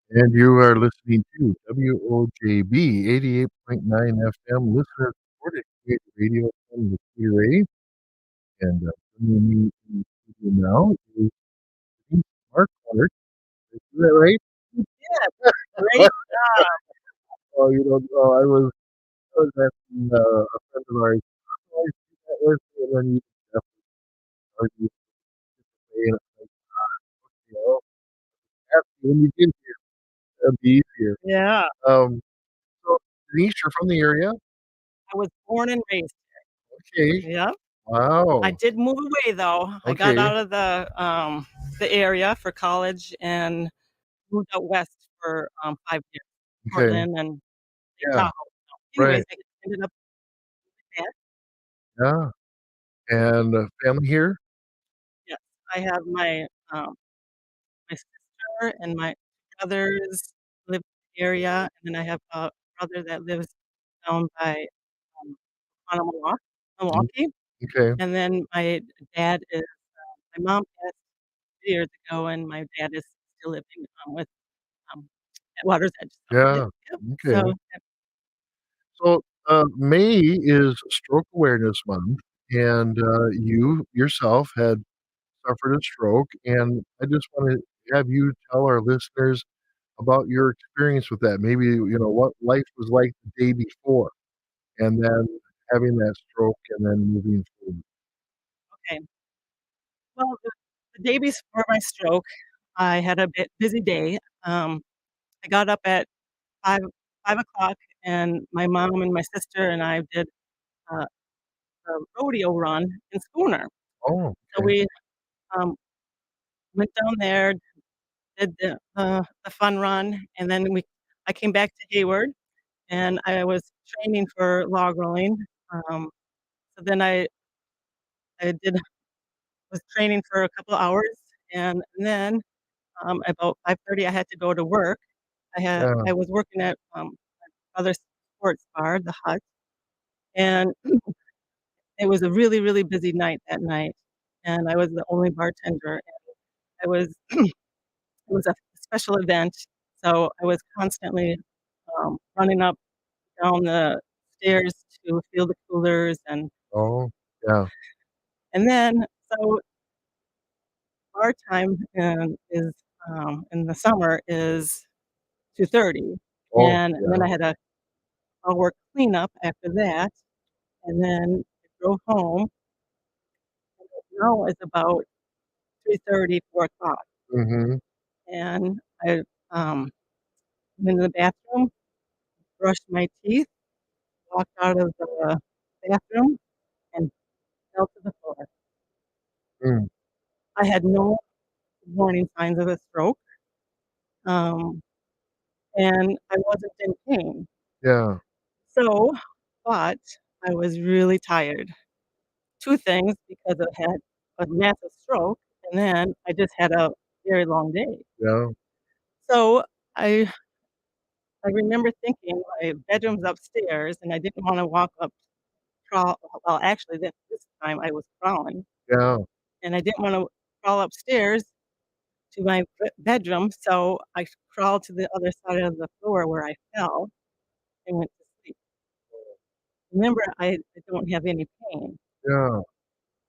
And you are listening to WOJB 88.9 FM, listener supported community radio from the Key Ray. And joining me in the studio now is Denise Marquardt. Is that right? Yeah, great. Oh, you don't know. I was asking a friend of ours, "Oh, I see that with you," and then you definitely argue and it's like, you know, ask you when you get here, that'd be easier. Yeah, Um, so, Denise, you're from the area? I was born and raised. Okay. Yep. I Wow. did move away though. I got Okay. out of the area for college and moved out west for 5 years, Okay. Portland and Lake Yeah. Tahoe. Right. Anyways, I ended up back. Yeah. And, family here? Yes, I have my sister and my brothers live in the area, and then I have a brother that lives down by um, Mm, Milwaukee, okay. and then my dad is my mom passed years ago, and my dad is still living, with, um, at Water's Edge, so Yeah. yep, so Okay. So, May is Stroke Awareness Month, and, you yourself had suffered a stroke, and I just wanna have you tell our listeners about your experience with that. Maybe, what life was like the day before, and then having that stroke and then moving forward. okay. Well, the day before my stroke, I had a bit busy day. I got up at 5 5 o'clock, and my mom and my sister and I did a a rodeo run in Schooner. Oh, So okay. we, um, went down there, did the fun run, and then I came back to Hayward, and I was training for log rolling. Um, so then I was training for a couple of hours, and then, about 5:30, I had to go to work. Yeah. I was working at, other sports bar, The Hut, and it was a really, really busy night that night, and I was the only bartender, and I was it was a special event, so I was constantly, running up, down the stairs to fill the coolers, Oh, yeah. and then so our time in the summer is 2:30, Oh, and then yeah. I had I'll work cleanup after that, and then I drove home. Now it's about 3:30, 4 o'clock, Mhm. and I, um, went in the bathroom, brushed my teeth, walked out of the bathroom, and fell to the floor. Mm. I had no warning signs of a stroke, um, and I wasn't in pain. Yeah. So, but I was really tired. 2 things, because I had a massive stroke, and then I just had a very long day. Yeah. So, I I remember thinking my bedroom's upstairs, and I didn't wanna walk up crawl well, actually, this time I was crawling, Yeah. and I didn't wanna crawl upstairs to my bedroom, so I crawled to the other side of the floor where I fell and went to sleep. Remember, I don't have any pain, Yeah.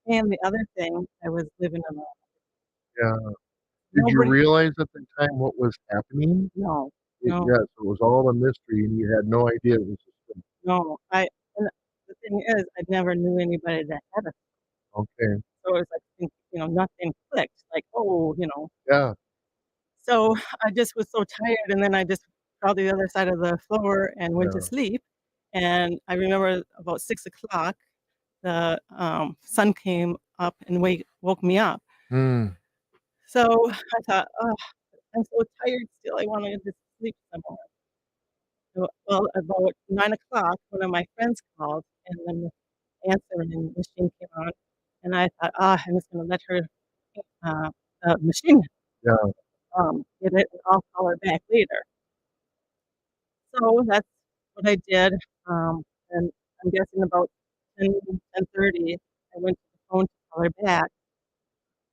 and the other thing, I was living alone. Yeah. Did you Nobody realize at the time what was happening? no, Yeah, no, so it was all a mystery, and you had no idea it was just no, and the thing is, I never knew anybody that had it, okay. so it was like, nothing clicked, like, "Oh," Yeah. So, I just was so tired, and then I just crawled to the other side of the floor and went to Yeah. sleep, and I remember about 6 o'clock, the, sun came up and woke me up. Mm. So, I thought, "Oh, I'm so tired still, I wanna just sleep some more." Well, about 9 o'clock, one of my friends called, and then the answering machine came on, and I thought, "Ah, I'm just gonna let her, the machine, Yeah. get it, and I'll call her back later." So that's what I did, and I'm guessing about 10:30, I went to the phone to call her back,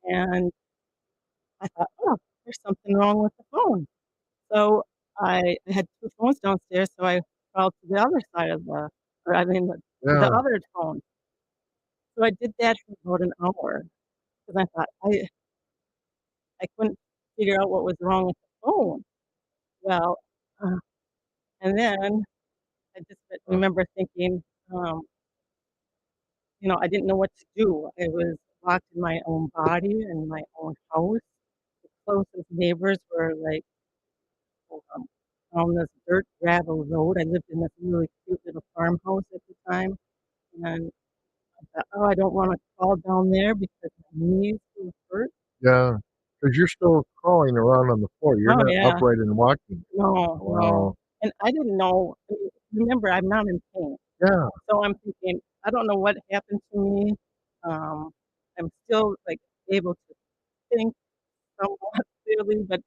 and I thought, "Oh, there's something wrong with the phone." So I had 2 phones downstairs, so I crawled to the other side of the or I mean, to the Yeah, other phone. So I did that for about an hour because I thought I couldn't figure out what was wrong with the phone. Well, uh, and then I just uh, remember thinking, um, I didn't know what to do. I was locked in my own body in my own house. The closest neighbors were, like, um, on this dirt gravel road. I lived in this really cute little farmhouse at the time, and I thought, "Oh, I don't wanna fall down there because my knees will hurt." yeah, because 'cause you're still crawling around on the floor, you're Oh, not yeah. upright and walking. No, no. Wow. And I didn't know remember, I'm not in pain. Yeah, So I'm thinking, I don't know what happened to me. Um, I'm still, like, able to think somewhat clearly, but,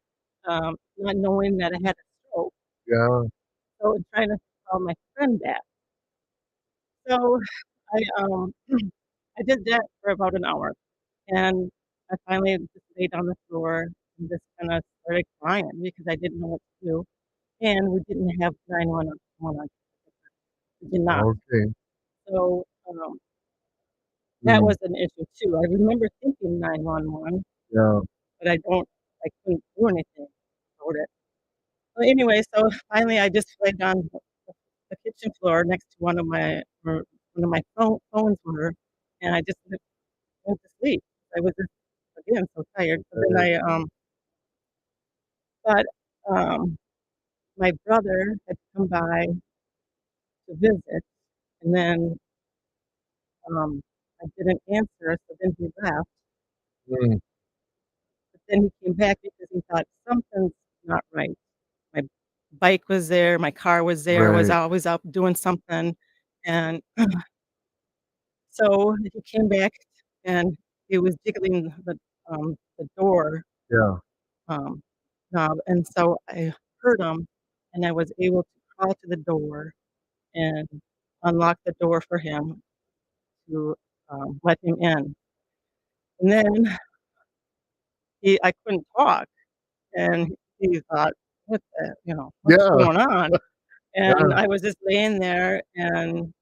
not knowing that I had a stroke, yeah, so trying to call my friend back. So I I did that for about an hour, and I finally just laid on the floor and just kinda started crying because I didn't know what to do, and we didn't have 911 on. We did not. okay, So, that mm, was an issue too. I remember thinking 911, yeah, but I couldn't do anything about it. Well, anyway, so finally I just laid on the kitchen floor next to where one of my phones were, and I just went to sleep. I was just, again, so tired. But then right, but, um, my brother had come by to visit, and then, I didn't answer, so then he left. mm, But then he came back because he thought, "Something's not right." My bike was there, my car was there, I was right, always out doing something, and so he came back and he was jiggling the door, yeah, um, knob, and so I heard him, and I was able to crawl to the door and unlock the door for him to, let him in. And then I couldn't talk, and he thought, "What's yeah, going on?" And yeah, I was just laying there, and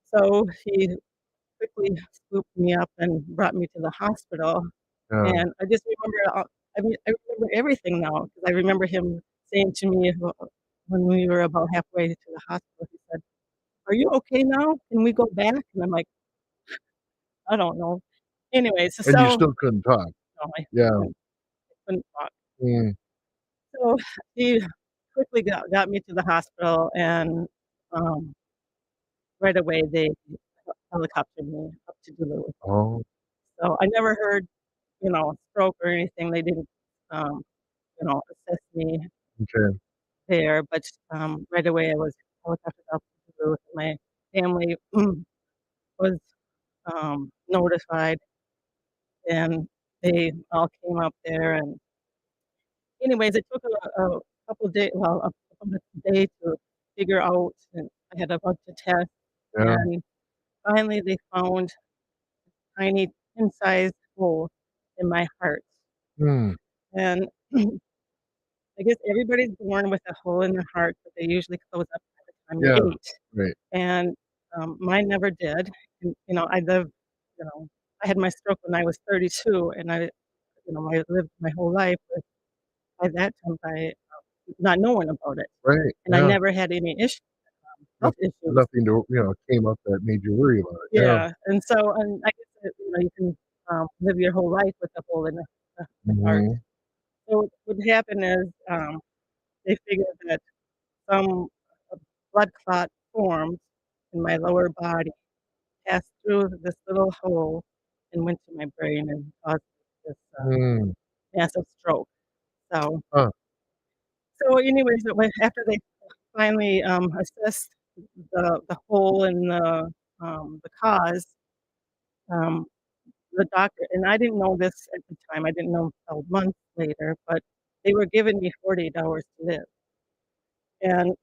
so he quickly scooped me up and brought me to the hospital, yeah, and I just remember, I mean, I remember everything now because I remember him saying to me when we were about halfway to the hospital, he said, "Are you okay now? Can we go back?" And I'm like, "I don't know." Anyways, and you so still couldn't talk. no, Yeah, couldn't talk. mm, So he quickly got me to the hospital, and, um, right away, they helicoptered me up to Duluth. oh, So I never heard, stroke or anything. They didn't, um, assess me okay, there, but, right away, I was helicoptered up to Duluth. My family was, notified, and they all came up there, and anyways, it took a couple a couple of days to figure out, and I had a bunch of tests, yeah, and finally, they found tiny pin-sized hole in my heart, mm, and I guess everybody's born with a hole in their heart, but they usually close up by the time yeah, you're 8, right, and, mine never did, and, I had my stroke when I was 32, and I lived my whole life with by that time, not knowing about it, right, and I yeah, never had any health issues. nothing to came up that made you worry about it, yeah, Yeah, and so and I guess that, you can, live your whole life with a hole in the heart. mhm, So what happened is, they figured that some blood clot formed in my lower body, passed through this little hole, and went to my brain and caused this, mm, massive stroke. So huh, so anyways, after they finally, assessed the hole and the cause, um, the doctor and I didn't know this at the time, I didn't know until months later, but they were giving me 48 hours to live. And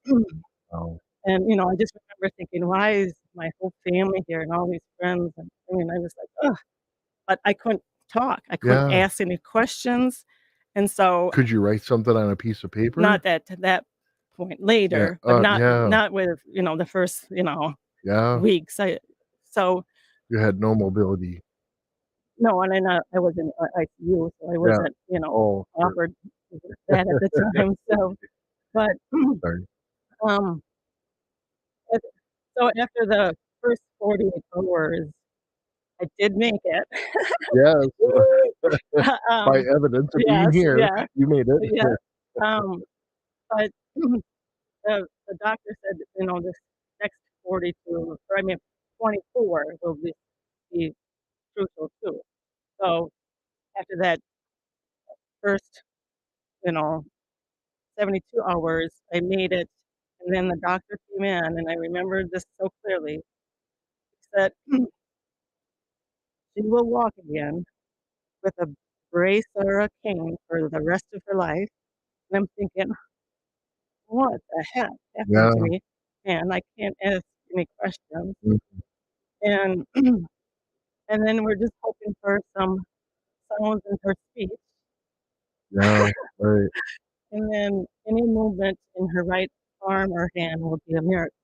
oh, I just remember thinking, "Why is my whole family here and all these friends?" And I mean, I was like, "Ugh," but I couldn't talk. I couldn't yeah, ask any questions, And so Could you write something on a piece of paper? not that to that point, Yeah, later, but not yeah, not with, the first, yeah, weeks. So you had no mobility. no, and I was in ICU, so I Yeah. wasn't, Oh, sure. offered that at the time. So, but Sorry. um, it, so after the first 48 hours, I did make it. Yes, by um, evidence of being yes, here, yeah, you made it. yeah. Um, but the doctor said, this next 42, or I mean 24 will be crucial too. So after that first, you know, 72 hours, I made it. And then the doctor came in, and I remember this so clearly. He said, she will walk again with a brace or a cane for the rest of her life. And I'm thinking, what the heck happened to Yeah, me? And I can't ask any questions. mm, And and then we're just hoping for some sounds in her speech. yeah, right, And then any movement in her right arm or hand will be a miracle.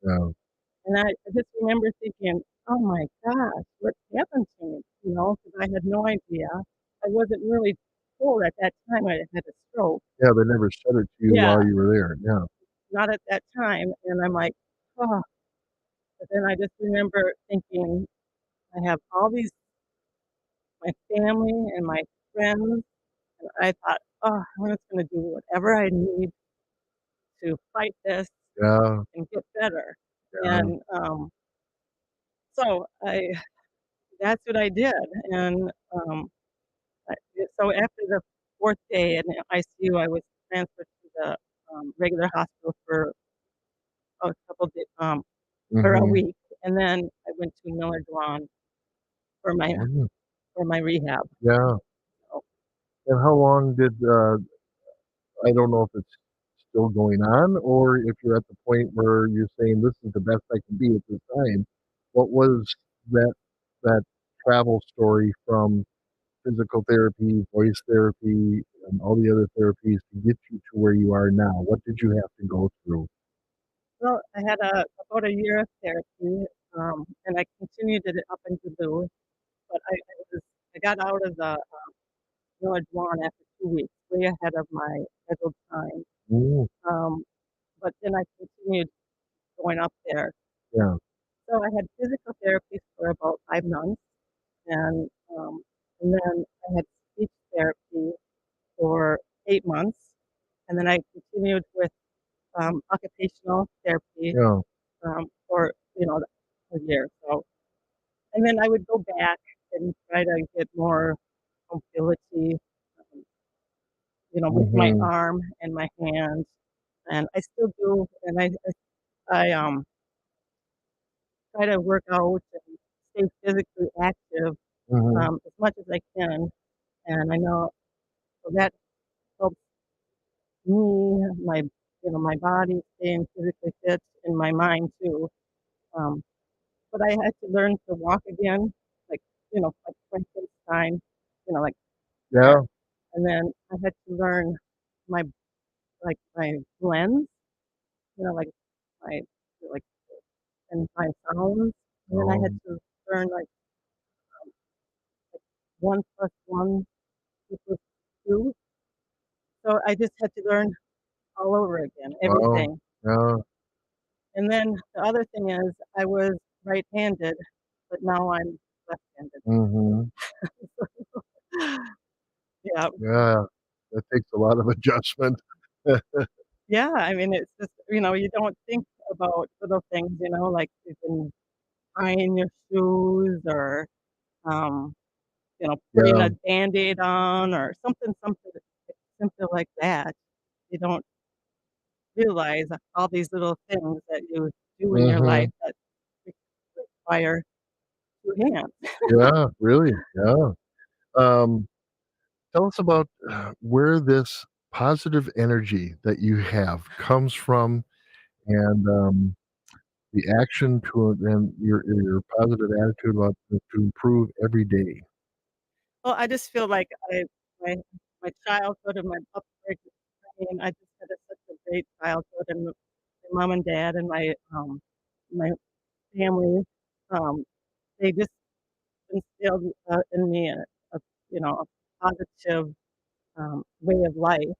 yeah, And I just remember thinking, "Oh my gosh, what happened to me?" Because I had no idea. I wasn't really told at that time I had a stroke. yeah, they never said it to you Yeah, while you were there, yeah, not at that time, and I'm like, "Oh." But then I just remember thinking, I have all these my family and my friends, and I thought, "Oh, I'm just gonna do whatever I need to fight this yeah, and get better." yeah, And, so that's what I did, and, I so after the 4th day in the ICU, I was transferred to the, regular hospital for a couple or a mhm, week, and then I went to Miller for my mm, for my rehab. yeah, So, and how long did, I don't know if it's still going on or if you're at the point where you're saying, "This is the best I can be at this time." What was that that travel story from physical therapy, voice therapy, and all the other therapies to get you to where you are now? What did you have to go through? well, I had about a year of therapy, and I continued it up until June, but I got out of the Miller after 2 weeks, way ahead of my scheduled time. Mm, Um, but then I continued going up there. yeah, So I had physical therapy for about 5 months, and, um, and then I had speech therapy for 8 months, and then I continued with, occupational therapy, yeah, for, a year. So, and then I would go back and try to get more mobility, um, with my mhm, arm and my hand, and I still do, and I try to work out and stay physically active, mhm, as much as I can, and I know so that helps me, my body staying physically fit and my mind too. Um, but I had to learn to walk again, like, like for instance, time, like that. yeah, And then I had to learn my my blends, like my like and my sounds. And then I had oh, to learn like 1 plus 1 equals 2. So I just had to learn all over again, wow, everything. yeah, And then the other thing is I was right-handed, but now I'm left-handed. mhm, Yeah. yeah, that takes a lot of adjustment. Yeah, I mean, it's just, you don't think about little things, like you can tying your shoes or, um, putting Yeah, a Band-Aid on or something simple like that. You don't realize all these little things that you do in your life mhm, that re require 2 hands. yeah, really, yeah, um, tell us about, where this positive energy that you have comes from and, the action to and your positive attitude about to improve every day. Well, I just feel like I my childhood and my upbringing. I just had such a great childhood, and my mom and dad and my family, um, they just instilled, in me a positive, way of life.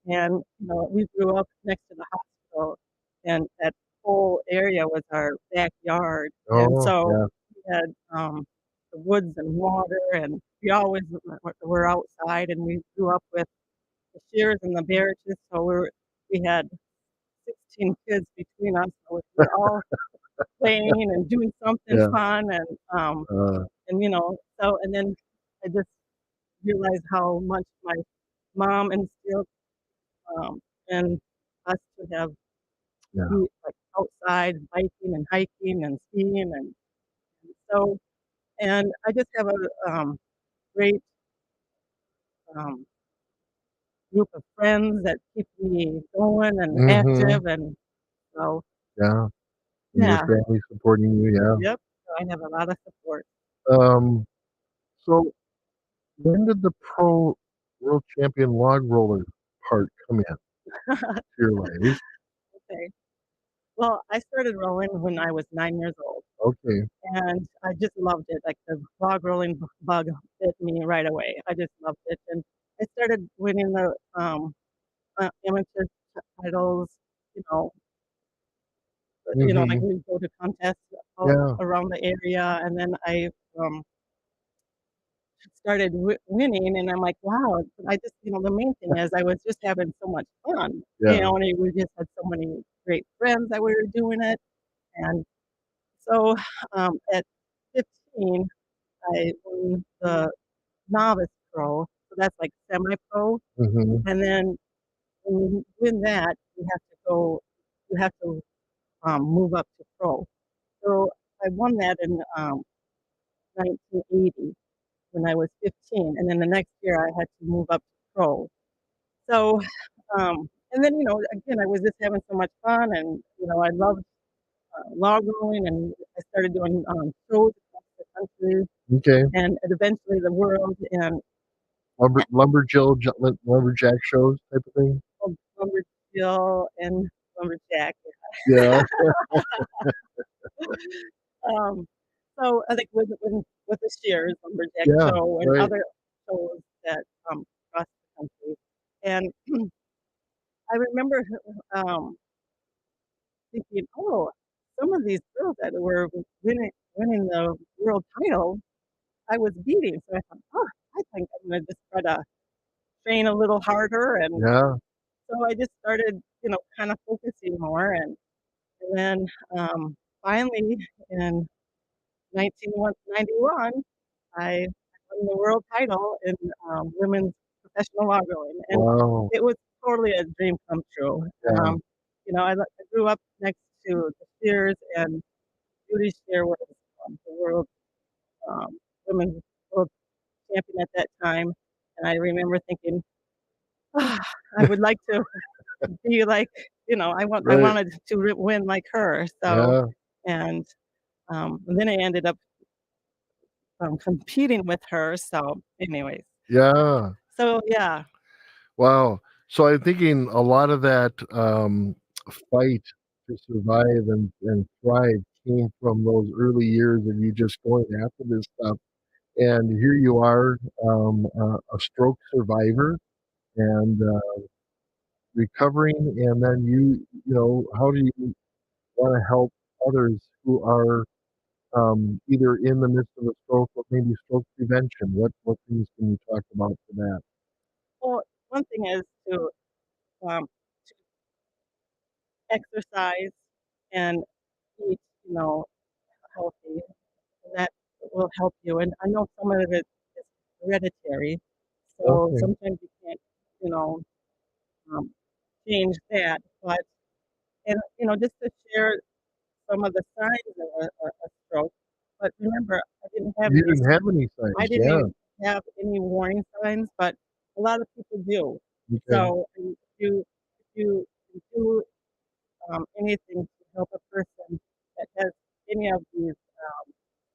And, we grew up next to the hospital, and that whole area was our backyard, and Oh, so yeah. we had, the woods and water, and we always were outside, and we grew up with the shears and the barrages, so we had 16 kids between us, so we were all playing and doing something Yeah. fun, Uh, and, and then I just realized how much my mom instilled, um, in us to have yeah. be, like, outside biking and hiking and skiing, and so and I just have a, great, um, group of friends that keep me going and Mhm. active, and so Yeah. And your yeah. family supporting you, yeah. Yep. So I have a lot of support. Um, so when did the pro world champion log roller part come in to your life? Okay. Well, I started rowing when I was 9 years old, Okay. and I just loved it, like, the log rolling bug bit me right away. I just loved it, and I started winning the, amateur titles, you know, like, Mhm. we go to contests all Yeah. around the area, and then I, um, started winning, and I'm like, "Wow." I just the main thing is I was just having so much fun, Yeah. and we just had so many great friends that we were doing it, and so, at 15, I won the novice pro, so that's like semi-pro, Mhm. and then when you win that, you have to, move up to pro. So I won that in, 1980 when I was 15, and then the next year I had to move up to pro. So, and then, again, I was just having so much fun, and, I loved, log rolling, and I started doing, shows across the country Okay. and eventually the world, and Lumberjack shows type of thing? lumberjill and lumberjack. Yeah. Um, so I think with the Shears Lumberjack Yeah. Show and Right. other shows that, across the country, and I remember, um, thinking, "Oh, some of these girls that were winning the world title, I was beating." So I thought, "Oh, I think I'm gonna just try to train a little harder," and Yeah. so I just started, kinda focusing more, and then, finally in 1991, I won the world title in, women's professional log rolling, and Wow. it was totally a dream come true. Yeah. I grew up next to the Spears, and Judy Spear was, the um, women's world champion at that time, and I remember thinking, "Ah, I would like to be like," I Right. wanted to win like her, so Yeah. and then I ended up, competing with her, so anyways. Yeah. So, yeah. Wow. So I'm thinking a lot of that, fight to survive and thrive came from those early years of you just going after this stuff, and here you are, a stroke survivor and, recovering, and then how do you wanna help others who are, either in the midst of a stroke or maybe stroke prevention? What things can you talk about for that? Well, one thing is to exercise and eat, healthy, and that will help you, and I know some of it is hereditary, so Okay. sometimes you can't, you know, um, change that, but just to share some of the signs of a stroke, but remember, You didn't have any I signs, yeah, didn't have any warning signs, but a lot of people do. okay, So, if you do, anything to help a person that has any of these,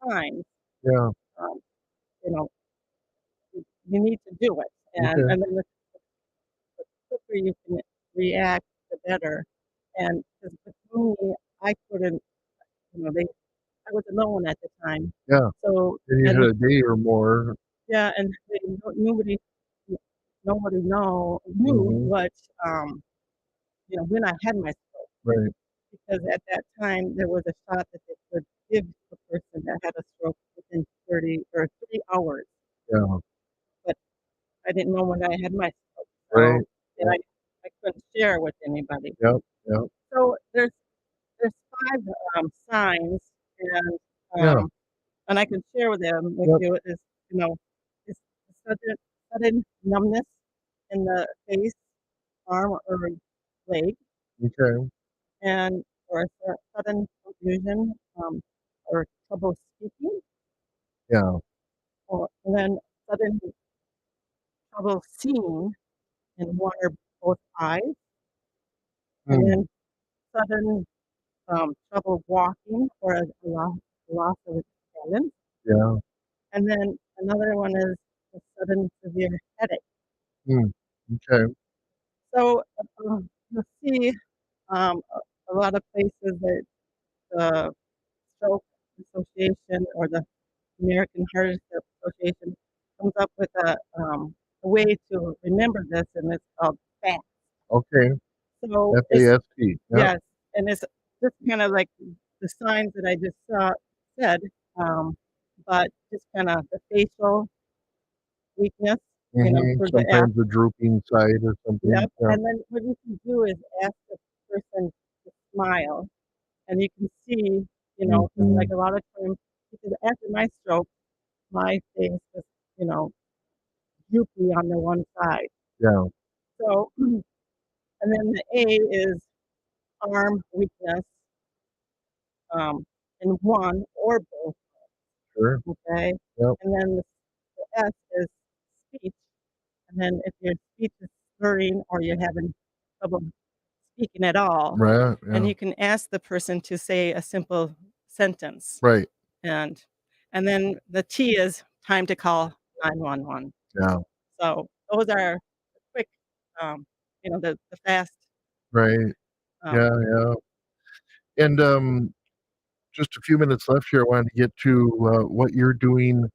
signs, yeah, um, you know, you need to do it, Okay. and then the quicker you can react, the better. And 'cause with me, I couldn't, they I was alone at the time. Yeah. So And you had and a day or more. yeah, and they nobody knew Mhm. what, when I had my stroke, Right. because at that time, there was a shot that they could give the person that had a stroke within 30 or 3 hours, Yeah. but I didn't know when I had my stroke, Right. and Yep. I couldn't share with anybody. Yep. Yep. So there's 5, signs, and, Yeah. um, and I can share with them with Yep. you is, you know, is sudden numbness in the face, arm, or leg, Okay. and or sudden confusion, or trouble speaking, Yeah. or and then sudden trouble seeing in one or both eyes, and Mm. then sudden, trouble walking or a loss of balance, Yeah. and then another one is a sudden severe headache. Mm. Okay. So, you'll see, a lot of places that the Stroke Association or the American Heart Association comes up with a way to remember this, and it's called FAST. Okay. So it's FAST. Yep. yes, and it's just kinda like the signs that I just said, um, but just kinda the facial weakness, for the app. Sometimes the drooping side or something. Yep, Yep. and then what you can do is ask the person to smile, and you can see, 'cause like Mhm. a lot of times, because after my stroke, my face was, you know, droopy on the one side. Yeah. So, and then the A is arm weakness, in one or both, Sure. okay? Yep. And then the S is speech, and then if your speech is slurring or you're having trouble speaking at all, Right. and Yeah. you can ask the person to say a simple sentence, Right. and and then the T is time to call 911. Yeah. So those are quick, the fast, Right. um Yeah. Yeah. And just a few minutes left here. I wanted to get to what you're doing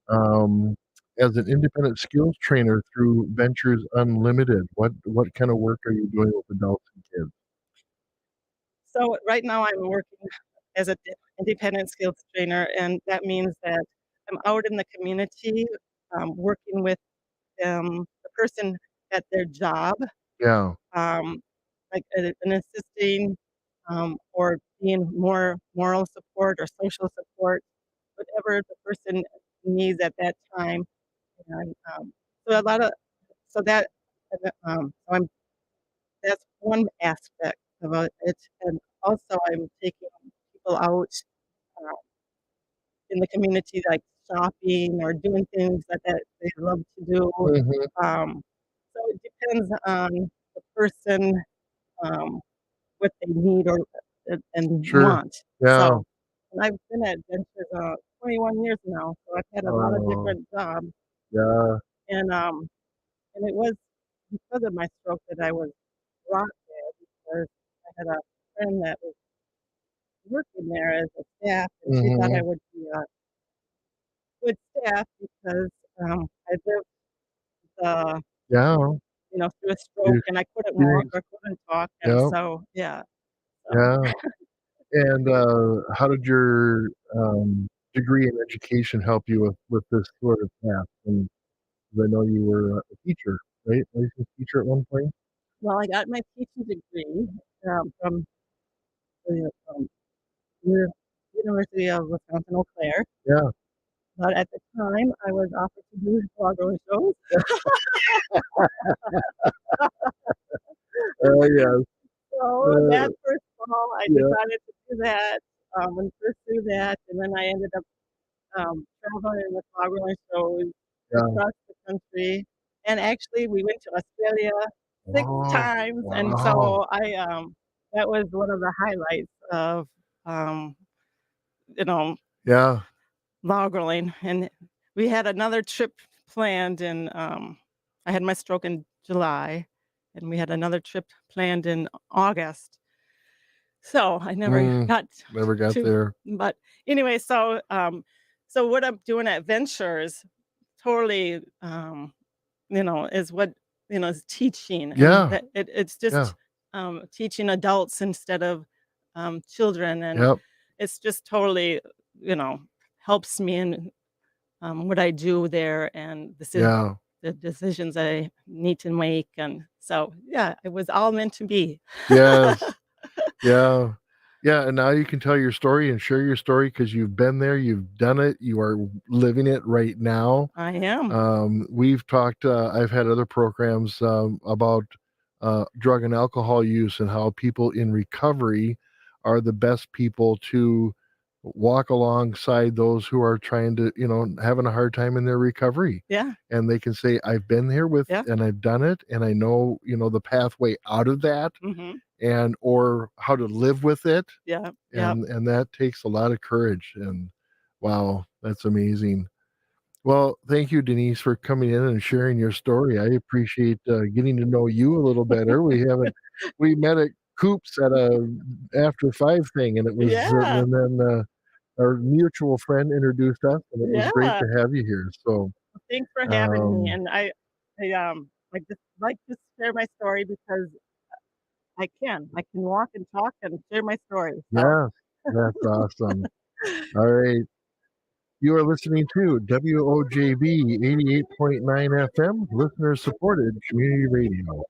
um, as an independent skills trainer through Ventures Unlimited. What kind of work are you doing with adults and kids? so right now I'm working as a independent skills trainer, and that means that I'm out in the community, working with the person at their job, Yeah. um, like, and assisting, or being more moral support or social support, whatever the person needs at that time, and, so a lot of so that so that's one aspect about it, and also I'm taking people out, uh, in the community, like shopping or doing things that they love to do, Hmm. so it depends on the person, um, what they need or and Sure. want. Yeah. So, and I've been at Ventures, 21 years now, so I've had a lot of Oh, different jobs, yeah. and, it was because of my stroke that I was brought there, because I had a friend that was working there as a staff, and she thought I Hmm. would be a good staff because, I lived the Yeah. through a You stroke, and I couldn't walk experienced. or couldn't talk, and Yeah. so yeah, so Yeah. And how did your degree in education help you with this sort of path? And 'cause I know you were a teacher, right? Licensed teacher at one point. well, I got my teaching degree, from the, U University of Wisconsin-Eau Claire, Yeah. but at the time, I was offered to do Broadway shows. Yes. So Uh, that first fall, I yeah. decided to do that, and pursue that, and then I ended up, traveling with Broadway shows Yeah. across the country, and actually, we went to Australia 6 Oh, times, and wow. so that was one of the highlights of, um, you know, Yeah. log rolling, and we had another trip planned in, I had my stroke in July, and we had another trip planned in August. So, I never Mm, got never got to there. but anyway, so what I'm doing at Ventures totally, is what is teaching, and Yeah, it's yeah, just, teaching adults instead of, children, and yep, it's just totally, you know, helps me in, what I do there and yeah. the decisions I need to make, and so, yeah, it was all meant to be. Yes. Yeah. Yeah, and now you can tell your story and share your story because 'cause you've been there, you've done it, you are living it right now. I am. We've talked, I've had other programs, about, drug and alcohol use and how people in recovery are the best people to walk alongside those who are trying to, having a hard time in their recovery. Yeah, And they can say, "I've been here with yeah, and I've done it, and I know, the pathway out of that." mhm, And or how to live with it, yeah, yeah. and that takes a lot of courage, and wow, that's amazing. Well, thank you, Denise, for coming in and sharing your story. I appreciate, getting to know you a little better. We met at Coops at a after 5 thing, and it was, Yeah, and then, our mutual friend introduced us, and it was great yeah. to have you here. So, Thanks for having me, um, and I just like to share my story because I can walk and talk and share my story, so yeah, that's awesome. All right. You are listening to WOJB 88.9 FM, listener supported community radio.